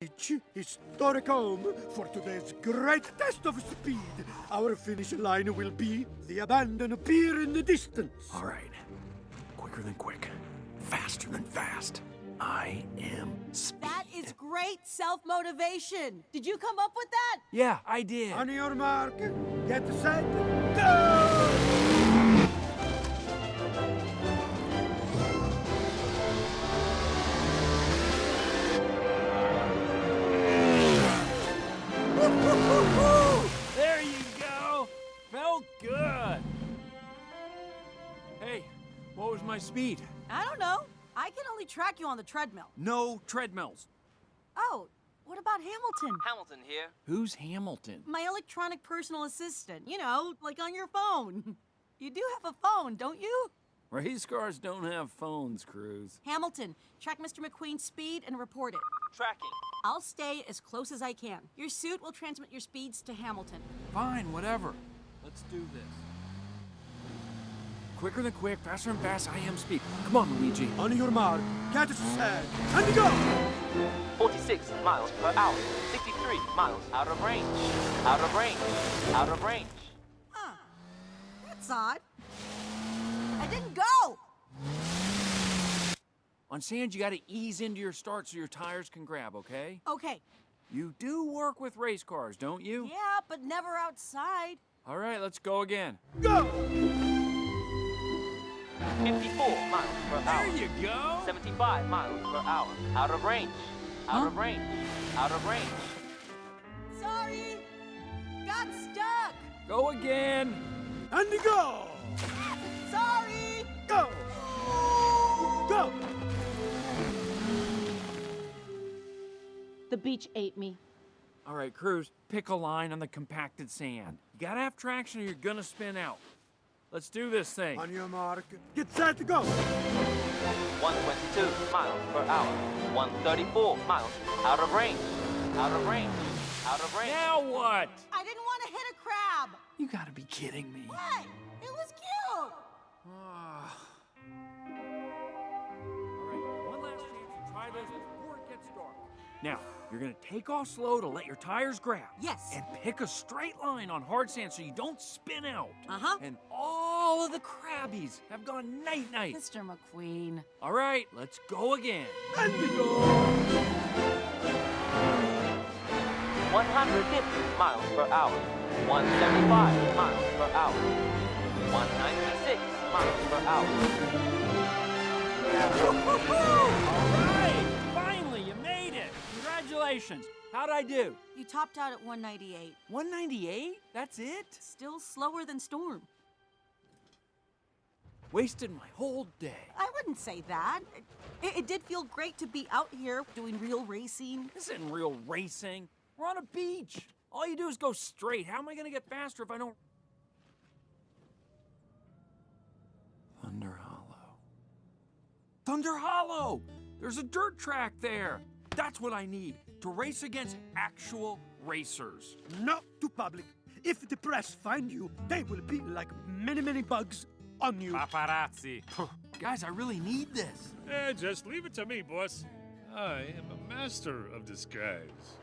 Historic home for today's great test of speed. Our finish line will be the abandoned pier in the distance. All right. Quicker than quick. Faster than fast. I am speed. That is great self-motivation. Did you come up with that? Yeah, I did. On your mark, get set, go! There you go. Felt good. Hey, what was my speed? I don't know. I can only track you on the treadmill. No treadmills. Oh, what about Hamilton? Hamilton here. Who's Hamilton? My electronic personal assistant. You know, like on your phone. You do have a phone, don't you? Race cars don't have phones, Cruz. Hamilton, track Mr. McQueen's speed and report it. Tracking. I'll stay as close as I can. Your suit will transmit your speeds to Hamilton. Fine, whatever. Let's do this. Quicker than quick, faster than fast, I am speed. Come on, Luigi. On your mark, get set, and go! 46 miles per hour. 63 miles out of range. Out of range. Out of range. Huh. That's odd. I didn't go! On sand, you gotta ease into your start so your tires can grab, okay? Okay. You do work with race cars, don't you? Yeah, but never outside. All right, let's go again. Go! 54 miles per hour. There you go! 75 miles per hour. Out of range. Out of range. Out of range. Sorry! Got stuck! Go again! And go! Sorry! Go! Go! The beach ate me. All right, Cruz, pick a line on the compacted sand. You gotta have traction or you're gonna spin out. Let's do this thing. On your mark, get set, go! 122 miles per hour. 134 miles. Out of range. Out of range. Out of range. Now what? I didn't want to hit a crab. You gotta be kidding me. What? It was cute. All right, one last chance to try this before it gets dark. Now, you're gonna take off slow to let your tires grab. Yes. And pick a straight line on hard sand so you don't spin out. Uh-huh. And all of the crabbies have gone night-night. Mr. McQueen. All right, let's go again. And go! 150 miles per hour. 175 miles per hour. 196 miles per hour. All right, finally, you made it. Congratulations. How'd I do? You topped out at 198. 198? That's it? Still slower than Storm. Wasted my whole day. I wouldn't say that. It did feel great to be out here doing real racing. This isn't real racing. We're on a beach. All you do is go straight. How am I gonna get faster if I don't... Thunder Hollow. Thunder Hollow! There's a dirt track there. That's what I need, to race against actual racers. Not too public. If the press find you, they will be like many, many bugs on you. Paparazzi. Guys, I really need this. Just leave it to me, boss. I am a master of disguise.